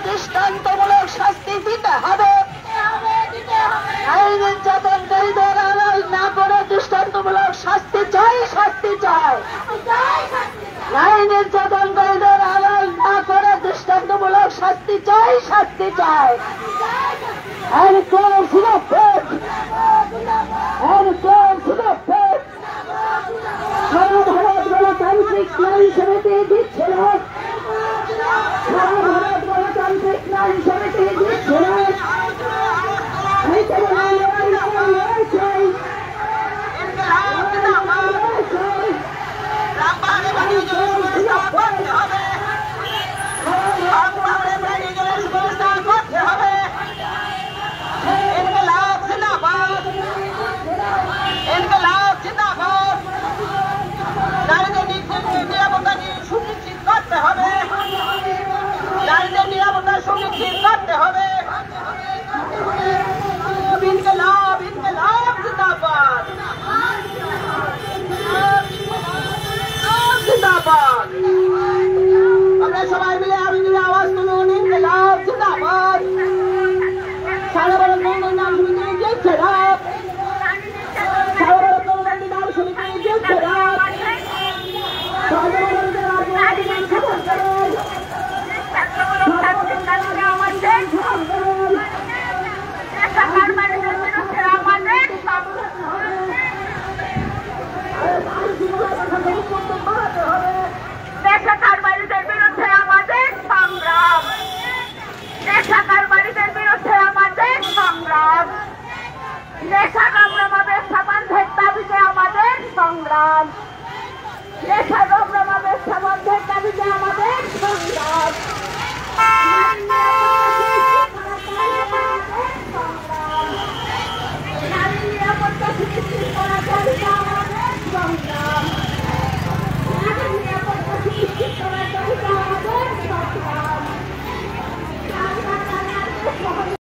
দৃষ্টান্তমূলক শাস্তি দিতে হবে। নির্যাতনকারীদের আড়াল না করে দৃষ্টান্তমূলক শাস্তি চাই, শাস্তি চাই। নারী নির্যাতনকারীদের আড়াল না করে দৃষ্টান্তমূলক শাস্তি চাই, শাস্তি চাই। সারা ভারত গণতান্ত্রিক নারী সমিতি দিচ্ছিল, সারা ভারত গণতান্ত্রিক নারী সমিতি দিচ্ছিল। আমরা সবাই মিলে আমি যদি আওয়াজ তুলুন, ইনকিলাব জিন্দাবাদ। সারা ভারত গণতান্ত্রিক নারী সমিতি জিন্দাবাদ, সারা ভারত গণতান্ত্রিক নারী সমিতি জিন্দাবাদ। নেশাকারবারীদের বিরুদ্ধে আমাদের সংগ্রাম, নেশাকারবারীদের বিরুদ্ধে আমাদের সংগ্রাম, নেশা কামরা ব্যবস্থা বন্ধের দাবিতে আমাদের সংগ্রাম।